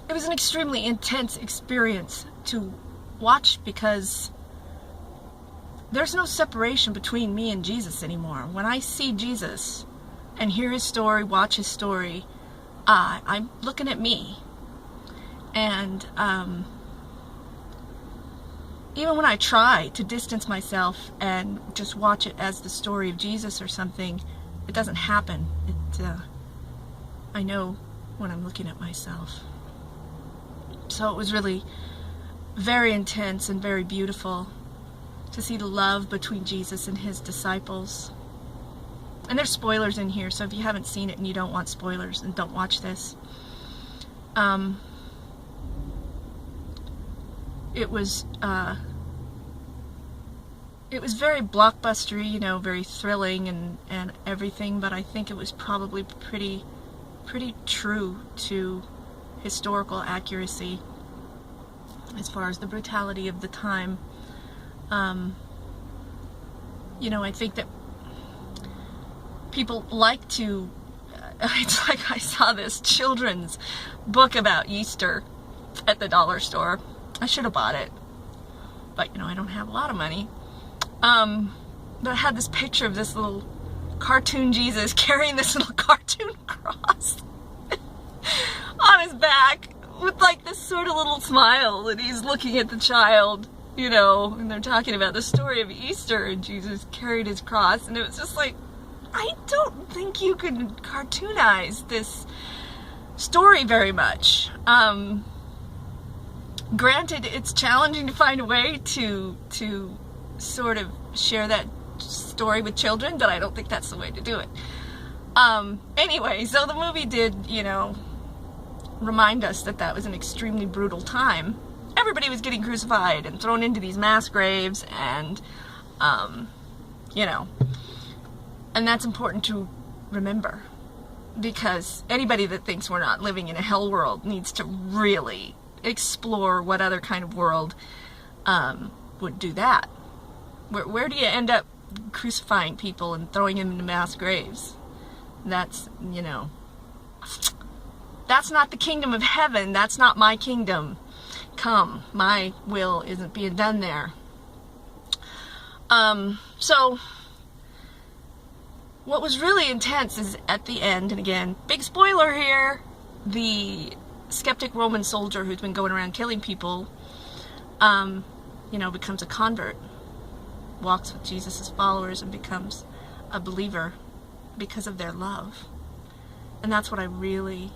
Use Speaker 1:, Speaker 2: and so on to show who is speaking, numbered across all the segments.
Speaker 1: it was an extremely intense experience to watch, because there's no separation between me and Jesus anymore. When I see Jesus and hear his story, watch his story, I'm looking at me. And even when I try to distance myself and just watch it as the story of Jesus or something, it doesn't happen. I know when I'm looking at myself. So it was really very intense and very beautiful to see the love between Jesus and his disciples. And there's spoilers in here, so if you haven't seen it and you don't want spoilers, then don't watch this. It was very blockbustery, you know, very thrilling and everything, but I think it was probably pretty true to historical accuracy as far as the brutality of the time. You know, I think that people like to, it's like I saw this children's book about Easter at the dollar store. I should have bought it, but you know, I don't have a lot of money. But it had this picture of this little cartoon Jesus carrying this little cartoon cross on his back with like this sort of little smile, and he's looking at the child, you know, and they're talking about the story of Easter, and Jesus carried his cross, and it was just like, I don't think you could cartoonize this story very much. Granted, it's challenging to find a way to sort of share that story with children, but I don't think that's the way to do it. Anyway, so the movie did, you know, remind us that that was an extremely brutal time. Everybody was getting crucified and thrown into these mass graves, and, you know, and that's important to remember, because anybody that thinks we're not living in a hell world needs to really explore what other kind of world would do that. Where do you end up crucifying people and throwing them into mass graves? That's, you know, that's not the kingdom of heaven. That's not my kingdom. Come, my will isn't being done there. So what was really intense is at the end, and again, big spoiler here, the skeptic Roman soldier who's been going around killing people, you know, becomes a convert, walks with Jesus' followers, and becomes a believer because of their love. And that's what I really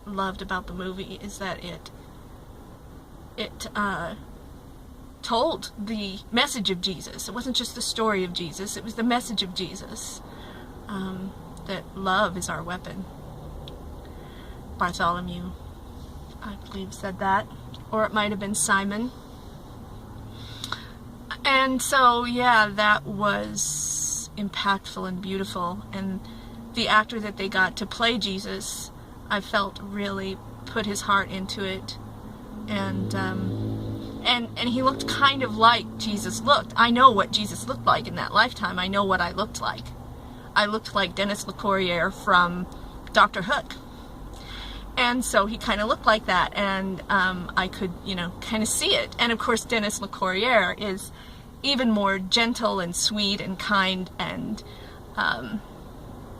Speaker 1: loved about the movie, is that it told the message of Jesus. It wasn't just the story of Jesus, it was the message of Jesus, that love is our weapon. Bartholomew, I believe, said that, or it might have been Simon. And so, yeah, that was impactful and beautiful, and the actor that they got to play Jesus, I felt really put his heart into it, and he looked kind of like Jesus looked. I know what Jesus looked like in that lifetime. I know what I looked like. I looked like Dennis LeCourrier from Dr. Hook. And so he kind of looked like that, and I could, you know, kind of see it. And of course, Dennis LeCourrier is even more gentle and sweet and kind, and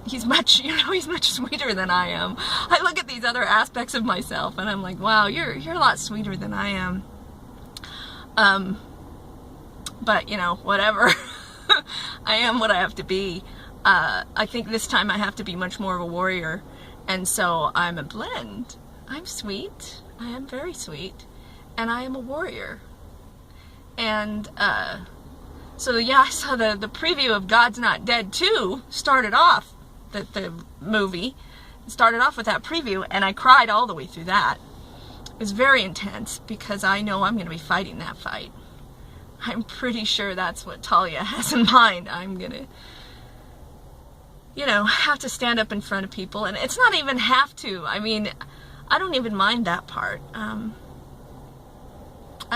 Speaker 1: he's much, you know, he's much sweeter than I am. I look at these other aspects of myself, and I'm like, wow, you're a lot sweeter than I am. But you know, whatever. I am what I have to be. I think this time I have to be much more of a warrior. And so I'm a blend. I'm sweet. I am very sweet. And I am a warrior. And so yeah, I saw the preview of God's Not Dead 2 started off, the movie started off with that preview, and I cried all the way through that. It was very intense, because I know I'm going to be fighting that fight. I'm pretty sure that's what Talia has in mind. I'm going to, you know, have to stand up in front of people, and it's not even have to. I mean, I don't even mind that part. I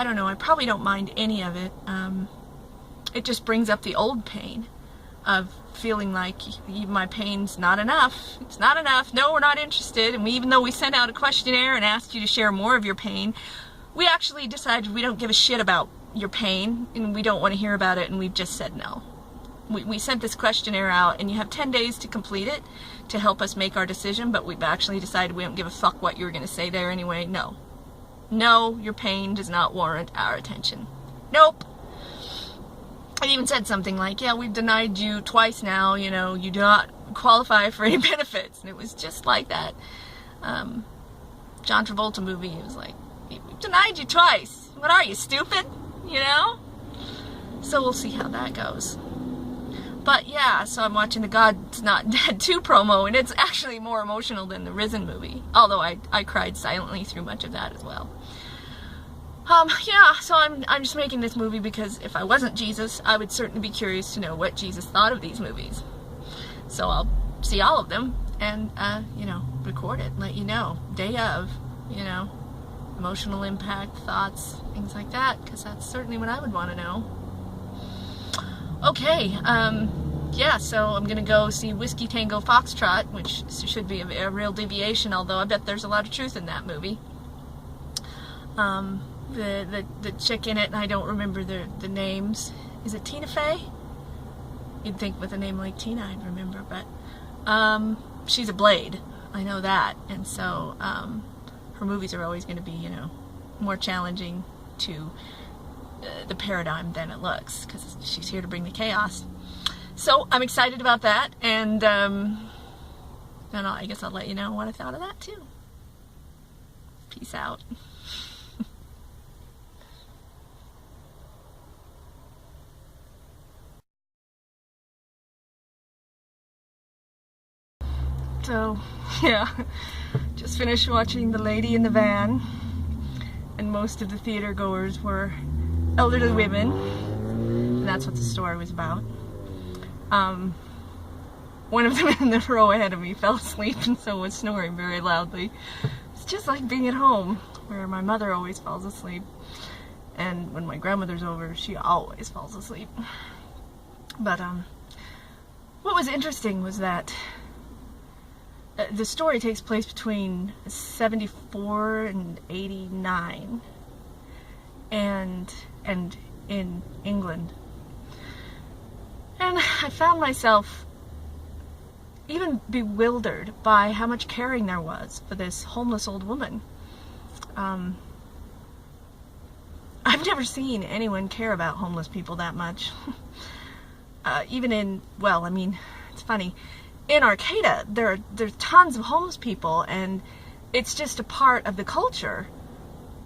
Speaker 1: don't know, I probably don't mind any of it. It just brings up the old pain. of feeling like my pain's not enough. It's not enough. No, we're not interested. And even though we sent out a questionnaire and asked you to share more of your pain, we actually decided we don't give a shit about your pain and we don't want to hear about it, and we've just said no. We sent this questionnaire out, and you have 10 days to complete it to help us make our decision, but we've actually decided we don't give a fuck what you're going to say there anyway. No. No, your pain does not warrant our attention. Nope. I even said something like, yeah, we've denied you twice now, you know, you do not qualify for any benefits. And it was just like that John Travolta movie. It was like, we've denied you twice. What are you, stupid? You know? So we'll see how that goes. But yeah, so I'm watching the God's Not Dead 2 promo, and it's actually more emotional than the Risen movie. Although I cried silently through much of that as well. Yeah, so I'm just making this movie because if I wasn't Jesus, I would certainly be curious to know what Jesus thought of these movies. So I'll see all of them and, you know, record it, let you know, day of, you know, emotional impact, thoughts, things like that, because that's certainly what I would want to know. Okay, yeah, so I'm gonna go see Whiskey Tango Foxtrot, which should be a real deviation, although I bet there's a lot of truth in that movie. The chick in it, and I don't remember the names. Is it Tina Fey? You'd think with a name like Tina I'd remember, but she's a blade. I know that, and so her movies are always going to be, you know, more challenging to the paradigm than it looks, because she's here to bring the chaos. So I'm excited about that, and I guess I'll let you know what I thought of that too. Peace out. So, yeah, just finished watching The Lady in the Van, and most of the theater goers were elderly women, and that's what the story was about. One of them in the row ahead of me fell asleep and so was snoring very loudly. It's just like being at home, where my mother always falls asleep, and when my grandmother's over, she always falls asleep. But what was interesting was that the story takes place between 74 and 89, and in England. And I found myself even bewildered by how much caring there was for this homeless old woman. I've never seen anyone care about homeless people that much. Even in, well, I mean, it's funny. In Arcata, there's tons of homeless people, and it's just a part of the culture.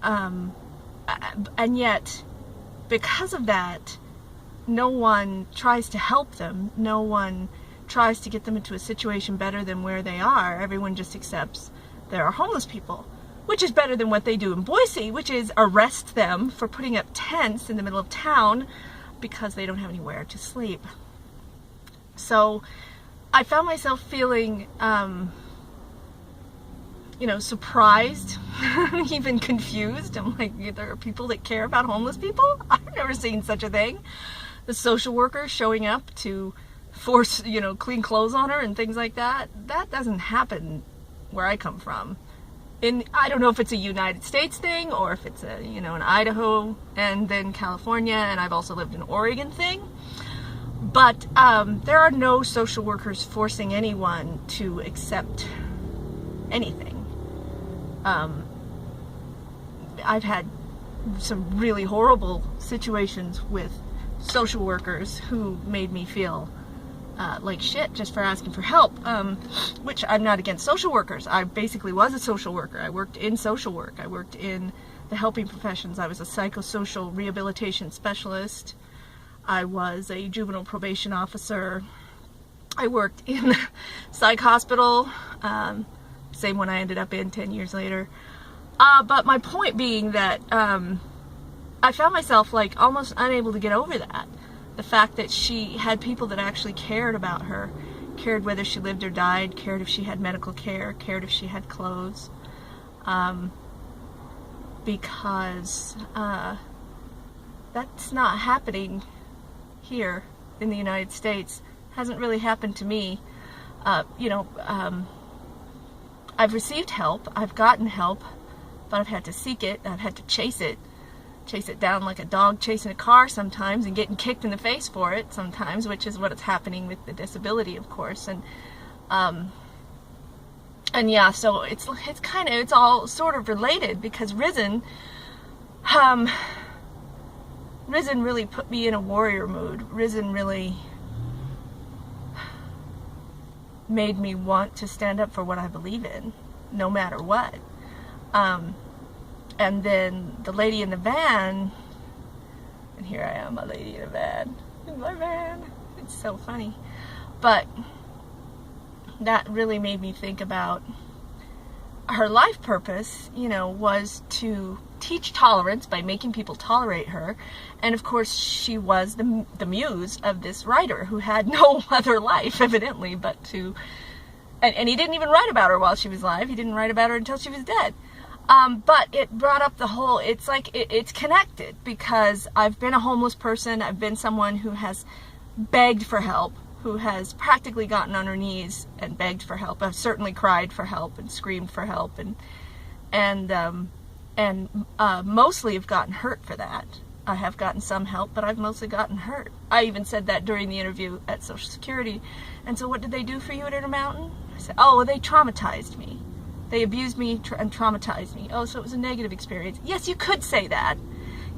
Speaker 1: And yet, because of that, no one tries to help them. No one tries to get them into a situation better than where they are. Everyone just accepts there are homeless people, which is better than what they do in Boise, which is arrest them for putting up tents in the middle of town because they don't have anywhere to sleep. So I found myself feeling, you know, surprised, even confused. I'm like, there are people that care about homeless people? I've never seen such a thing. The social worker showing up to force, you know, clean clothes on her and things like that. That doesn't happen where I come from. I don't know if it's a United States thing or if it's a, you know, an Idaho and then California, and I've also lived in Oregon thing. But there are no social workers forcing anyone to accept anything. I've had some really horrible situations with social workers who made me feel like shit just for asking for help, which I'm not against social workers. I basically was a social worker. I worked in social work. I worked in the helping professions. I was a psychosocial rehabilitation specialist. I was a juvenile probation officer. I worked in the psych hospital, same one I ended up in 10 years later. But my point being that I found myself like almost unable to get over that. The fact that she had people that actually cared about her, cared whether she lived or died, cared if she had medical care, cared if she had clothes. Because that's not happening here in the United States. Hasn't really happened to me. I've received help, I've gotten help, but I've had to seek it, I've had to chase it down like a dog chasing a car sometimes, and getting kicked in the face for it sometimes, which is what is happening with the disability, of course. And yeah, so it's all sort of related, because Risen really put me in a warrior mood. Risen really made me want to stand up for what I believe in, no matter what. And then the lady in the van, and here I am, a lady in a van, in my van. It's so funny. But that really made me think about her life purpose, was to teach tolerance by making people tolerate her. And of course, she was the muse of this writer who had no other life, evidently, but to... And he didn't even write about her while she was alive. He didn't write about her until she was dead. But it brought up the whole... It's like, it's connected, because I've been a homeless person. I've been someone who has begged for help, who has practically gotten on her knees and begged for help. I've certainly cried for help and screamed for help, and mostly have gotten hurt for that. I have gotten some help, but I've mostly gotten hurt. I even said that during the interview at Social Security. And so what did they do for you at Intermountain? I said, oh, they traumatized me. They abused me and traumatized me. Oh, so it was a negative experience. Yes, you could say that.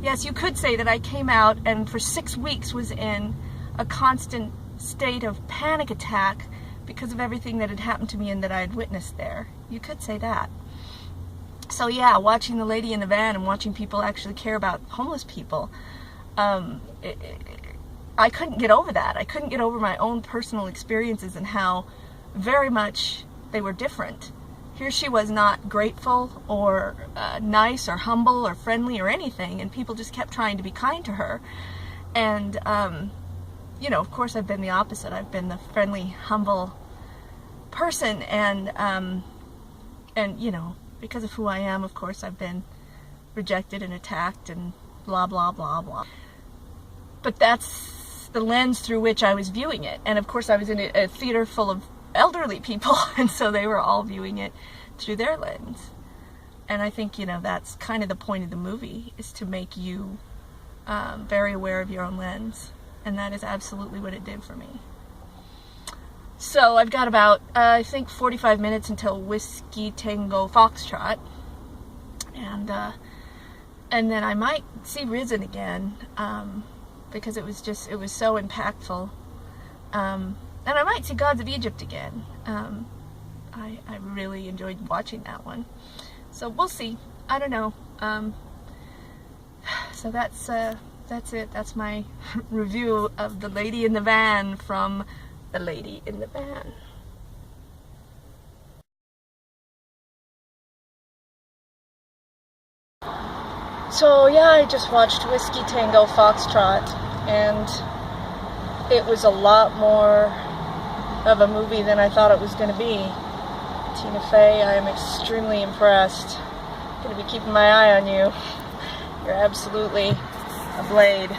Speaker 1: Yes, you could say that I came out and for 6 weeks was in a constant state of panic attack because of everything that had happened to me and that I had witnessed there. You could say that. So yeah, watching the lady in the van and watching people actually care about homeless people, I couldn't get over that. I couldn't get over my own personal experiences and how very much they were different. Here she was not grateful or nice or humble or friendly or anything, and people just kept trying to be kind to her. And, of course I've been the opposite. I've been the friendly, humble person, and because of who I am, of course, I've been rejected and attacked and blah, blah, blah, blah. But that's the lens through which I was viewing it. And of course, I was in a theater full of elderly people, and so they were all viewing it through their lens. And I think, that's kind of the point of the movie, is to make you very aware of your own lens. And that is absolutely what it did for me. So I've got about, I think, 45 minutes until Whiskey Tango Foxtrot, and then I might see Risen again, because it was so impactful, and I might see Gods of Egypt again. I really enjoyed watching that one, so we'll see. I don't know. So that's it. That's my review of The Lady in the Van from The Lady in the Van. So yeah, I just watched Whiskey Tango Foxtrot, and it was a lot more of a movie than I thought it was going to be. Tina Fey, I am extremely impressed. I'm going to be keeping my eye on you. You're absolutely a Blade.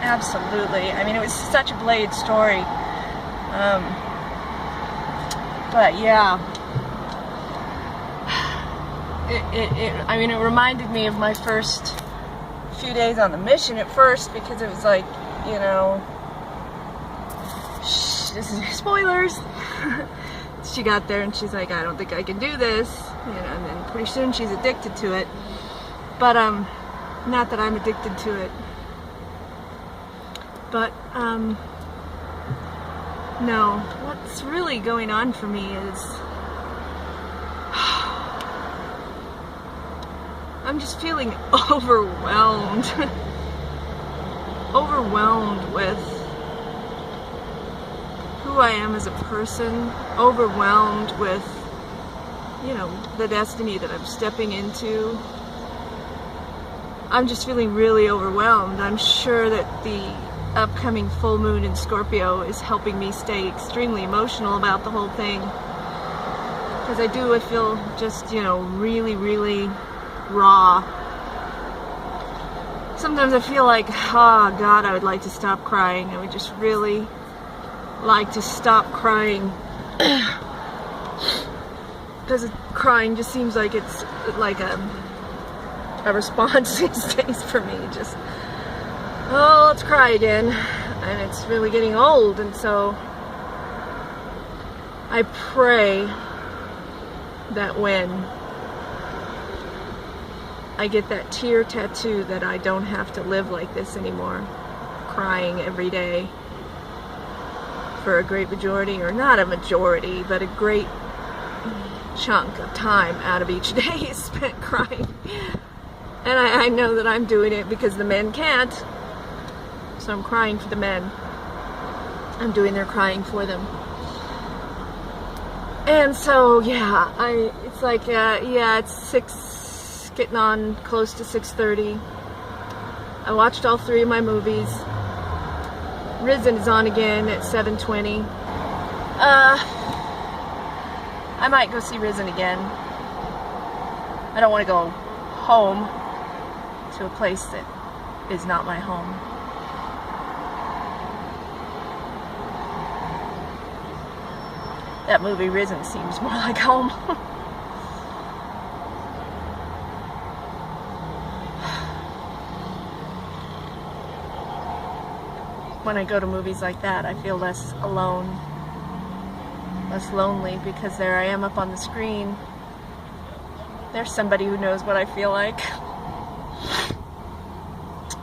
Speaker 1: Absolutely. I mean, it was such a Blade story. But yeah, it reminded me of my first few days on the mission at first, because it was like, this is spoilers. She got there and she's like, I don't think I can do this, and then pretty soon she's addicted to it. But not that I'm addicted to it. But no, what's really going on for me is I'm just feeling overwhelmed. Overwhelmed with who I am as a person, overwhelmed with, the destiny that I'm stepping into. I'm just feeling really overwhelmed. I'm sure that the upcoming full moon in Scorpio is helping me stay extremely emotional about the whole thing, because I feel just, really, really raw. Sometimes I feel like, oh God, I would like to stop crying. I would just really like to stop crying. Because crying just seems like it's like a response these days for me. Just, oh, let's cry again. And it's really getting old, and so I pray that when I get that tear tattoo that I don't have to live like this anymore, crying every day for a great majority, or not a majority, but a great chunk of time out of each day is spent crying. And I know that I'm doing it because the men can't. So I'm crying for the men. I'm doing their crying for them. And so, yeah, it's like, yeah, it's 6, getting on close to 6:30. I watched all 3 of my movies. Risen is on again at 7:20. I might go see Risen again. I don't want to go home to a place that is not my home. That movie Risen seems more like home. When I go to movies like that, I feel less alone, less lonely, because there I am up on the screen. There's somebody who knows what I feel like.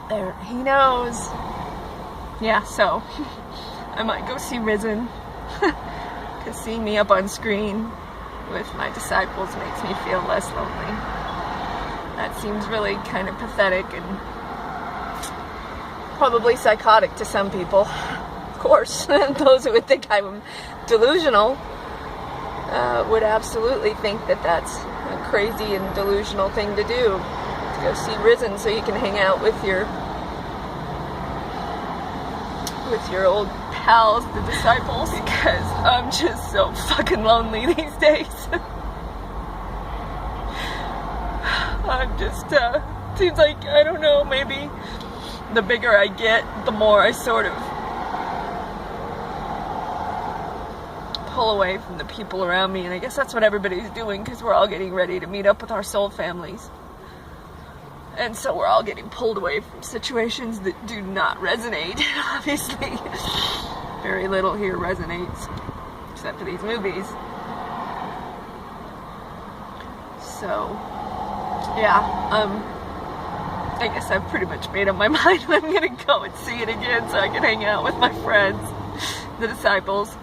Speaker 1: There, he knows. Yeah, so I might go see Risen. Because seeing me up on screen with my disciples makes me feel less lonely. That seems really kind of pathetic and probably psychotic to some people. Of course, those who would think I'm delusional would absolutely think that that's a crazy and delusional thing to do. To go see Risen so you can hang out with your old pals, the disciples, because I'm just so fucking lonely these days. I'm just, seems like, I don't know, maybe the bigger I get, the more I sort of pull away from the people around me, and I guess that's what everybody's doing, because we're all getting ready to meet up with our soul families. And so we're all getting pulled away from situations that do not resonate. Obviously, very little here resonates, except for these movies. So, yeah, I guess I've pretty much made up my mind. I'm gonna go and see it again so I can hang out with my friends, the disciples.